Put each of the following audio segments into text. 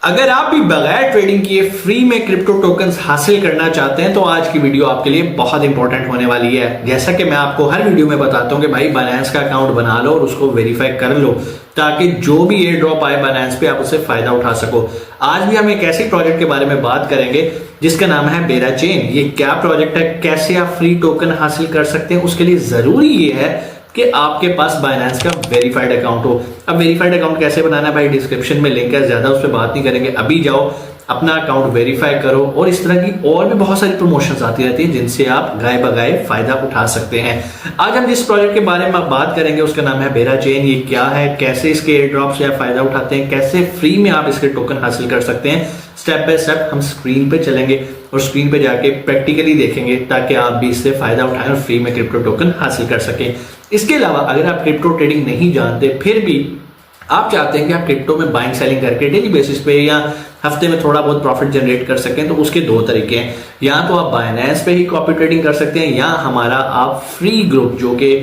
अगर आप भी बगैर ट्रेडिंग किए फ्री में क्रिप्टो टोकन्स हासिल करना चाहते हैं तो आज की वीडियो आपके लिए बहुत इंपॉर्टेंट होने वाली है। जैसा कि मैं आपको हर वीडियो में बताता हूं कि भाई बाइनेंस का अकाउंट बना लो और उसको वेरीफाई कर लो ताकि जो भी एयर ड्रॉप आए बाइनेंस पे आप उससे फायदा उठा सको। आज भी हम एक ऐसे प्रोजेक्ट के बारे में बात करेंगे जिसका नाम है बेरा चेन। ये क्या प्रोजेक्ट है, कैसे आप फ्री टोकन हासिल कर सकते हैं, उसके लिए जरूरी ये है कि आपके पास बाइनेंस का वेरीफाइड अकाउंट हो। अब वेरीफाइड अकाउंट कैसे बनाना है भाई, डिस्क्रिप्शन में लिंक है, ज्यादा उस पर बात नहीं करेंगे। अभी जाओ अपना अकाउंट वेरीफाई करो और इस तरह की और भी बहुत सारी प्रमोशंस आती रहती है जिनसे आप गाय बगाए फायदा उठा सकते हैं। आज हम जिस प्रोजेक्ट के बारे में बात करेंगे उसका नाम है बेरा चेन। ये क्या है, कैसे इसके एयर ड्रॉप से आप फायदा उठाते हैं, कैसे फ्री में आप इसके टोकन हासिल कर सकते हैं। स्टेप बाय स्टेप हम स्क्रीन पे चलेंगे और स्क्रीन पे जाके प्रैक्टिकली देखेंगे ताकि आप भी इससे फायदा उठाएं और फ्री में क्रिप्टो टोकन हासिल कर सकें। इसके अलावा अगर आप क्रिप्टो ट्रेडिंग नहीं जानते फिर भी आप चाहते हैं कि आप क्रिप्टो में बाइंग सेलिंग करके डेली बेसिस पे या हफ्ते में थोड़ा बहुत प्रॉफिट जनरेट कर सकें तो उसके दो तरीके हैं। या तो आप बाइनेंस पे ही कॉपी ट्रेडिंग कर सकते हैं या हमारा आप फ्री ग्रुप जो कि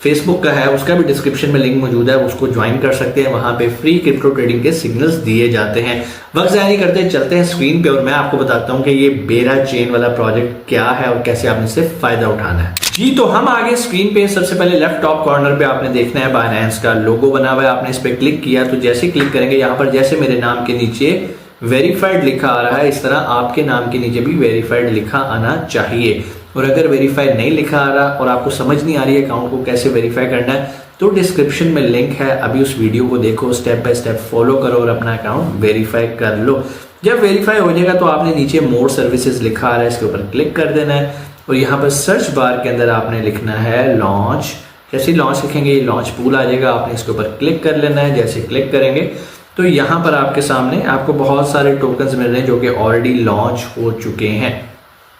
फेसबुक का है उसका भी डिस्क्रिप्शन में लिंक मौजूद है, उसको ज्वाइन कर सकते हैं। वहां पे फ्री क्रिप्टो ट्रेडिंग के सिग्नल्स दिए जाते हैं। वक्त ज़ाया नहीं करते, चलते हैं स्क्रीन पे और मैं आपको बताता हूं कि ये बेरा चेन वाला प्रोजेक्ट क्या है और कैसे आपने इससे फायदा उठाना है। जी तो हम आगे स्क्रीन पे सबसे पहले लेफ्ट टॉप कॉर्नर पे आपने देखना है बाइनेंस का लोगो बना हुआ है। आपने इस पे क्लिक किया तो जैसे क्लिक करेंगे यहाँ पर जैसे मेरे नाम के नीचे वेरीफाइड लिखा आ रहा है इस तरह आपके नाम के नीचे भी वेरीफाइड लिखा आना चाहिए। और अगर वेरीफाई नहीं लिखा आ रहा और आपको समझ नहीं आ रही है अकाउंट को कैसे वेरीफाई करना है तो डिस्क्रिप्शन में लिंक है, अभी उस वीडियो को देखो, स्टेप बाय स्टेप फॉलो करो और अपना अकाउंट वेरीफाई कर लो। जब वेरीफाई हो जाएगा तो आपने नीचे मोर सर्विसेज लिखा आ रहा है, इसके ऊपर क्लिक कर देना है और यहाँ पर सर्च बार के अंदर आपने लिखना है लॉन्च। जैसे लॉन्च लिखेंगे ये लॉन्च पूल आ जाएगा, आपने इसके ऊपर क्लिक कर लेना है। जैसे क्लिक करेंगे तो यहाँ पर आपके सामने आपको बहुत सारे टोकन्स मिल रहे हैं जो कि ऑलरेडी लॉन्च हो चुके हैं।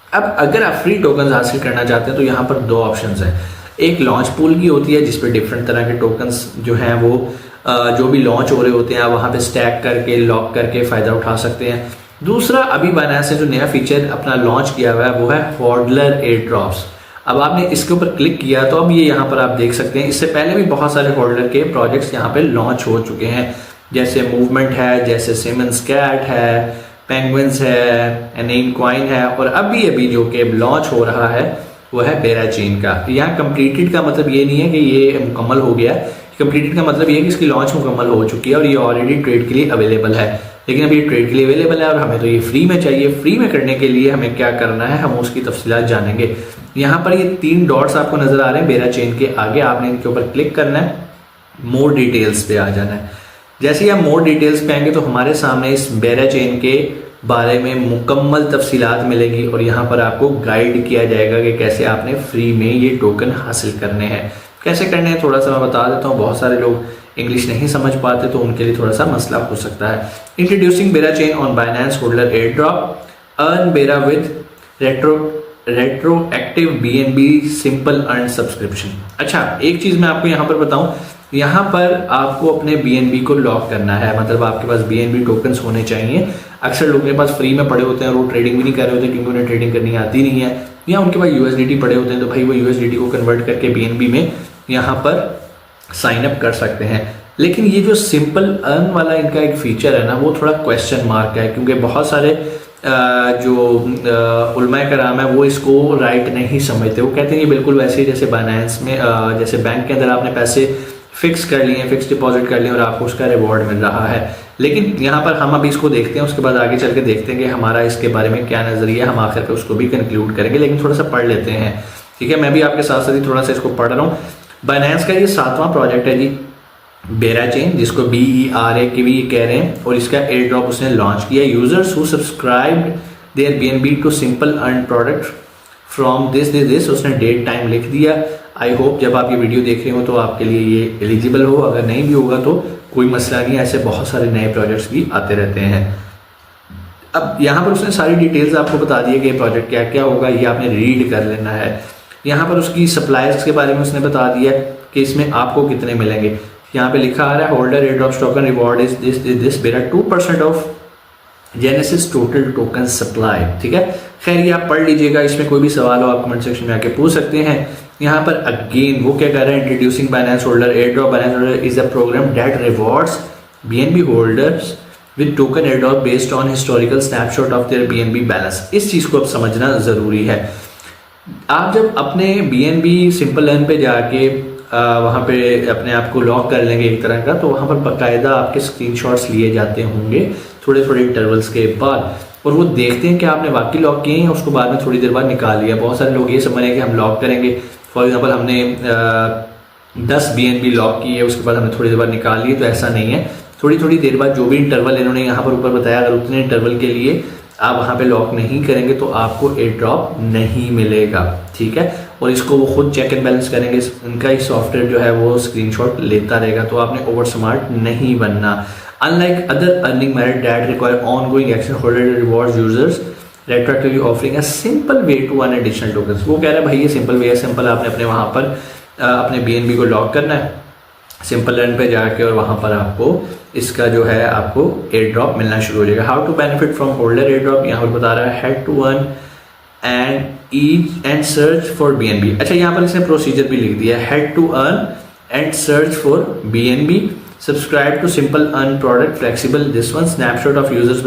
अब अगर आप फ्री टोकन्स हासिल करना चाहते हैं तो यहाँ पर दो ऑप्शंस हैं। एक लॉन्च पूल की होती है जिसपे डिफरेंट तरह के टोकन्स जो हैं वो जो भी लॉन्च हो रहे होते हैं आप वहाँ पे स्टैक करके लॉक करके फ़ायदा उठा सकते हैं। दूसरा अभी बाइनेंस ने जो नया फीचर अपना लॉन्च किया हुआ है वो है होल्डर एयर ड्रॉप्स। अब आपने इसके ऊपर क्लिक किया तो अब ये यहाँ पर आप देख सकते हैं इससे पहले भी बहुत सारे होल्डर के प्रोजेक्ट्स यहाँ पे लॉन्च हो चुके हैं, जैसे मूवमेंट है, जैसे सिमन्स कैट है, पेंगुइन्स है, नेम कॉइन है और अभी जो कि लॉन्च हो रहा है वो है बेरा चेन का। यहाँ कंप्लीटेड का मतलब ये नहीं है कि ये मुकम्मल हो गया, कंप्लीटेड का मतलब ये है कि इसकी लॉन्च मुकम्मल हो चुकी है और ये ऑलरेडी ट्रेड के लिए अवेलेबल है। लेकिन अभी ये ट्रेड के लिए अवेलेबल है और हमें तो ये फ्री में चाहिए। फ्री में करने के लिए हमें क्या करना है हम उसकी तफसीलात जानेंगे। यहाँ पर ये 3 डॉट्स आपको नजर आ रहे हैं बेरा चेन के आगे, आपने इनके ऊपर क्लिक करना है, मोर डिटेल्स पे आ जाना है। जैसे ही आप मोर डिटेल्स पे आएंगे तो हमारे सामने इस बेरा चेन के बारे में मुकम्मल तफसीलात मिलेगी और यहाँ पर आपको गाइड किया जाएगा कि कैसे आपने फ्री में ये टोकन हासिल करने हैं। कैसे करने हैं थोड़ा सा मैं बता देता हूँ, बहुत सारे लोग इंग्लिश नहीं समझ पाते तो उनके लिए थोड़ा सा मसला हो सकता है। Introducing Berachain on Binance holder air drop, earn Bera with retroactive BNB simple earn subscription. अच्छा एक चीज मैं आपको यहाँ पर बताऊं, यहाँ पर आपको अपने बीएनबी को लॉक करना है, मतलब आपके पास बीएनबी टोकन्स होने चाहिए। अक्सर लोगों के पास फ्री में पड़े होते हैं और वो ट्रेडिंग भी नहीं कर रहे होते क्योंकि उन्हें ट्रेडिंग करनी आती नहीं है, या उनके पास यूएसडीटी पड़े होते हैं तो भाई वो यूएसडीटी को कन्वर्ट करके बीएनबी में यहाँ पर साइन अप कर सकते हैं। लेकिन ये जो सिंपल अर्न वाला इनका एक फीचर है ना वो थोड़ा क्वेश्चन मार्क है क्योंकि बहुत सारे जो उलमाए कराम है वो इसको राइट नहीं समझते। वो कहते हैं ये बिल्कुल वैसे ही जैसे बाइनेंस में जैसे बैंक के अंदर आपने पैसे फिक्स कर लिए, फिक्स डिपॉजिट कर लिए और आपको उसका रिवॉर्ड मिल रहा है। लेकिन यहाँ पर हम अभी इसको देखते हैं, उसके बाद आगे चल के देखते हैं कि हमारा इसके बारे में क्या नजरिया है। हम आखिर पे उसको भी कंक्लूड करेंगे, लेकिन थोड़ा सा पढ़ लेते हैं, ठीक है। मैं भी आपके साथ साथ ही थोड़ा सा इसको पढ़ रहा हूँ। बाइनेंस का ये 7वां प्रोजेक्ट है जी बेरा चेन, जिसको BERA के भी कह रहे हैं और इसका एयर ड्रॉप उसने लॉन्च किया। Users who subscribed their BNB to simple earn product from this उसने डेट टाइम लिख दिया। आई होप जब आप ये वीडियो देख रहे हो तो आपके लिए ये एलिजिबल हो, अगर नहीं भी होगा तो कोई मसला नहीं, ऐसे बहुत सारे नए प्रोजेक्ट्स भी आते रहते हैं। अब यहाँ पर उसने सारी डिटेल्स आपको बता दी है कि प्रोजेक्ट क्या क्या होगा, ये आपने रीड कर लेना है। यहाँ पर उसकी सप्लायर्स के बारे में उसने बता दिया कि इसमें आपको कितने मिलेंगे। यहाँ पे लिखा आ रहा है holder air drop token reward is this बेरा 2% of genesis total token supply, ठीक है। खैर ये आप पढ़ लीजिएगा, इसमें कोई भी सवाल हो आप कमेंट सेक्शन में आके पूछ सकते हैं। यहाँ पर अगेन वो क्या कह रहा है, introducing Binance holder air drop Binance holder is a program that rewards BNB holders with token air drop based on historical snapshot of their BNB balance. इस चीज़ को अब समझना ज़रूरी है। आप जब अपने BNB सिंपल अर्न पे जाके वहाँ पे अपने आप को लॉक कर लेंगे एक तरह का, तो वहाँ पर बाकायदा आपके स्क्रीनशॉट्स लिए जाते होंगे थोड़े थोड़े इंटरवल्स के बाद, और वो देखते हैं कि आपने वाकई लॉक किए हैं, उसको बाद में थोड़ी देर बाद निकाल लिया। बहुत सारे लोग ये समझ रहे हैं कि हम लॉक करेंगे, फॉर एग्जांपल हमने 10 BNB लॉक किए, उसके बाद हमने थोड़ी देर बाद निकाल लिए, तो ऐसा नहीं है। थोड़ी थोड़ी देर बाद जो भी इंटरवल इन्होंने यहाँ पर ऊपर बताया, अगर उतने इंटरवल के लिए आप वहाँ पे लॉक नहीं करेंगे तो आपको एयर ड्रॉप नहीं मिलेगा, ठीक है। और इसको वो खुद चेक एंड बैलेंस करेंगे, इनका ही सॉफ्टवेयर जो है वो स्क्रीनशॉट लेता रहेगा। तो आपने ओवर स्मार्ट नहीं बनना। Unlike other earning method that require ongoing action holder rewards users retroactively offering a simple way to earn additional tokens. वो कह रहा है भाई ये सिंपल वे है, सिंपल आपने अपने वहाँ पर अपने BNB को लॉक करना है सिंपल अर्न पे जाके, और वहाँ पर आपको इसका जो है आपको एयर ड्रॉप मिलना शुरू हो जाएगा। How to benefit from holder air drop, यहाँ पर बता रहा है head to earn and search for BNB। अच्छा, यहाँ पर इसने प्रोसीजर भी लिख दिया है, head to earn and search for BNB, subscribe to simple earn product flexible, this one snapshot of users,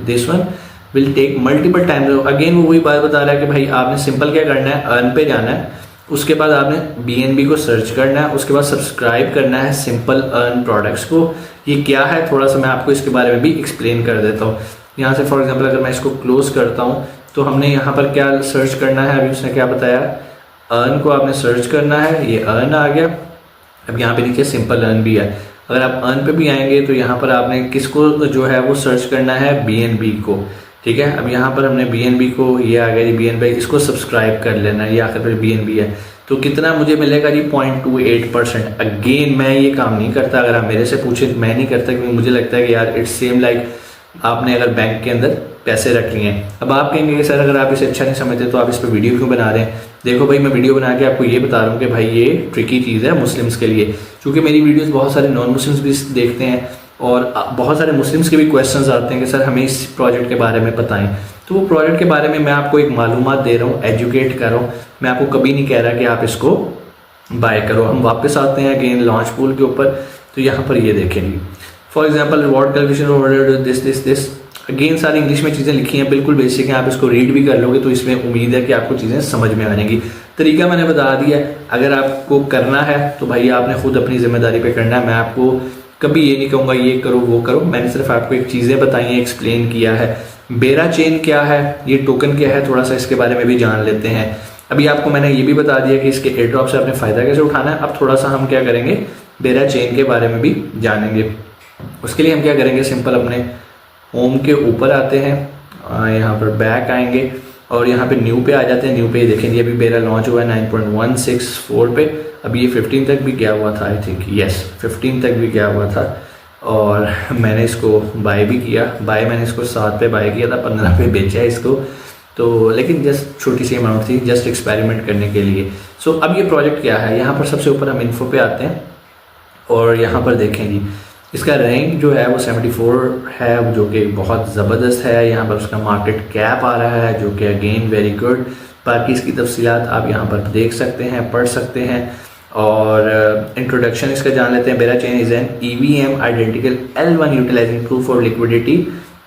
this one will take multiple time. Again वो वही बात बता रहा है कि भाई आपने सिंपल क्या करना है, अर्न पे जाना है, उसके बाद आपने BNB को सर्च करना है, उसके बाद सब्सक्राइब करना है सिंपल अर्न प्रोडक्ट्स को। ये क्या है थोड़ा सा मैं आपको इसके बारे में भी एक्सप्लेन कर देता हूँ। यहाँ से फॉर एग्जांपल अगर मैं इसको क्लोज करता हूँ तो हमने यहाँ पर क्या सर्च करना है, अभी उसने क्या बताया, अर्न को आपने सर्च करना है, ये अर्न आ गया। अब यहाँ पे नीचे सिंपल अर्न भी है। अगर आप अर्न पे भी आएंगे तो यहाँ पर आपने किसको जो है वो सर्च करना है, BNB को, ठीक है। अब यहाँ पर हमने BNB को, ये आ गया जी BNB, इसको सब्सक्राइब कर लेना है, ये आखिर पर BNB है। तो कितना मुझे मिलेगा जी 0.28%। अगेन मैं ये काम नहीं करता, अगर आप मेरे से पूछे मैं नहीं करता, क्योंकि मुझे लगता है कि यार इट्स सेम लाइक आपने अगर बैंक के अंदर पैसे रख लिए हैं। अब आप कहेंगे कि सर अगर आप इसे अच्छा नहीं समझते तो आप इस पर वीडियो क्यों बना रहे हैं। देखो भाई, मैं वीडियो बना के आपको ये बता रहा हूँ कि भाई ये ट्रिकी चीज़ है मुस्लिम्स के लिए, क्योंकि मेरी वीडियोस बहुत सारे नॉन मुस्लिम्स भी देखते हैं और बहुत सारे मुस्लिम्स के भी क्वेश्चंस आते हैं कि सर हमें इस प्रोजेक्ट के बारे में बताएं। तो वो प्रोजेक्ट के बारे में मैं आपको एक मालूमात दे रहा हूँ, एजुकेट कर रहा हूँ। मैं आपको कभी नहीं कह रहा कि आप इसको बाय करो। हम वापस आते हैं अगेन लॉन्च पूल के ऊपर। तो यहाँ पर ये देखेंगे, for example reward calculation this again सारी इंग्लिश में चीज़ें लिखी हैं, बिल्कुल बेसिक हैं। आप इसको रीड भी कर लोगे तो इसमें उम्मीद है कि आपको चीज़ें समझ में आ जाएंगी। तरीका मैंने बता दिया, अगर आपको करना है तो भाई आपने खुद अपनी जिम्मेदारी पे करना है। मैं आपको कभी ये नहीं कहूँगा ये करो वो करो, मैंने सिर्फ आपको एक चीज़ें बताई हैं, एक्सप्लेन किया है। बेरा चेन क्या है, ये टोकन क्या है, थोड़ा सा इसके बारे में भी जान लेते हैं। अभी आपको मैंने ये भी बता दिया कि इसके एयर ड्रॉप से आपने फ़ायदा कैसे उठाना है। अब थोड़ा सा हम क्या करेंगे, बेरा चेन के बारे में भी जानेंगे। उसके लिए हम क्या करेंगे, सिंपल अपने होम के ऊपर आते हैं, यहाँ पर बैक आएंगे और यहाँ पे न्यू पे आ जाते हैं। न्यू पे देखेंगे अभी बेरा लॉन्च हुआ है 9.164 पे, अभी ये 15 तक भी गया हुआ था, आई थिंक यस 15 तक भी गया हुआ था। और मैंने इसको बाय भी किया, मैंने इसको 7 पे बाय किया था, 15 पे बेचा है इसको। तो लेकिन जस्ट छोटी सी अमाउंट थी, जस्ट एक्सपेरिमेंट करने के लिए। सो अब ये प्रोजेक्ट क्या है, यहाँ पर सबसे ऊपर हम इन्फो पे आते हैं और यहाँ पर देखेंगे इसका रैंक जो है वो 74 है, जो कि बहुत ज़बरदस्त है। यहाँ पर उसका मार्केट कैप आ रहा है, जो कि अगेन वेरी गुड। बाकी इसकी तफसीलात आप यहाँ पर देख सकते हैं, पढ़ सकते हैं। और इंट्रोडक्शन इसका जान लेते हैं। Berachain is an EVM identical L1 utilizing proof for liquidity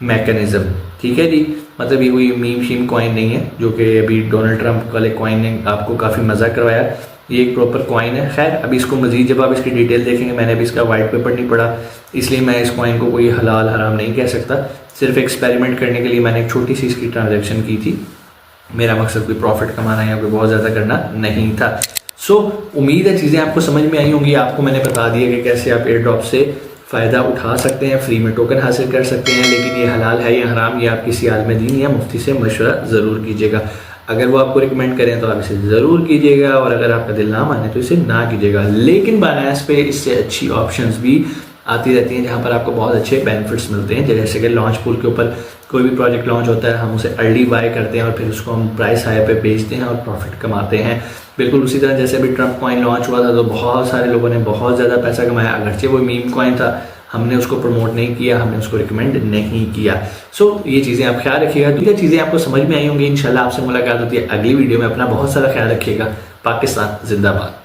mechanism, ठीक है जी। मतलब ये कोई मीम शीम कॉइन नहीं है, जो कि अभी डोनाल्ड ट्रंप वाले कॉइन ने आपको काफ़ी मज़ा करवाया। ये एक प्रॉपर कॉइन है। खैर अभी इसको मज़ीद जब आप इसकी डिटेल देखेंगे, मैंने अभी इसका वाइट पेपर नहीं पढ़ा, इसलिए मैं इस कॉइन को कोई हलाल हराम नहीं कह सकता। सिर्फ एक्सपेरिमेंट करने के लिए मैंने एक छोटी सी इसकी ट्रांजैक्शन की थी। मेरा मकसद कोई प्रॉफिट कमाना या कोई बहुत ज़्यादा करना नहीं था। सो उम्मीद है चीज़ें आपको समझ में आई होंगी। आपको मैंने बता दिया कि कैसे आप एयर ड्रॉप से फ़ायदा उठा सकते हैं, फ्री में टोकन हासिल कर सकते हैं। लेकिन ये हलाल है या हराम, ये आप किसी आलिम दीन या मुफ्ती से मशवरा ज़रूर कीजिएगा। अगर वो आपको रिकमेंड करें तो आप इसे ज़रूर कीजिएगा, और अगर आपका दिल ना माने तो इसे ना कीजिएगा। लेकिन बायनांस पे इससे अच्छी ऑप्शंस भी आती रहती हैं जहाँ पर आपको बहुत अच्छे बेनिफिट्स मिलते हैं। जैसे कि लॉन्च पूल के ऊपर कोई भी प्रोजेक्ट लॉन्च होता है, हम उसे अर्ली बाय करते हैं और फिर उसको हम प्राइस हाई पे बेचते हैं और प्रॉफिट कमाते हैं। बिल्कुल उसी तरह जैसे अभी ट्रम्प कॉइन लॉन्च हुआ था तो बहुत सारे लोगों ने बहुत ज़्यादा पैसा कमाया। अगरचे वो मीम कॉइन था, हमने उसको प्रमोट नहीं किया, हमने उसको रिकमेंड नहीं किया। सो ये चीज़ें आप ख्याल रखिएगा। तो ये चीज़ें आपको समझ में आई होंगी। इंशाल्लाह आपसे मुलाकात होती है अगली वीडियो में। अपना बहुत सारा ख्याल रखिएगा। पाकिस्तान जिंदाबाद।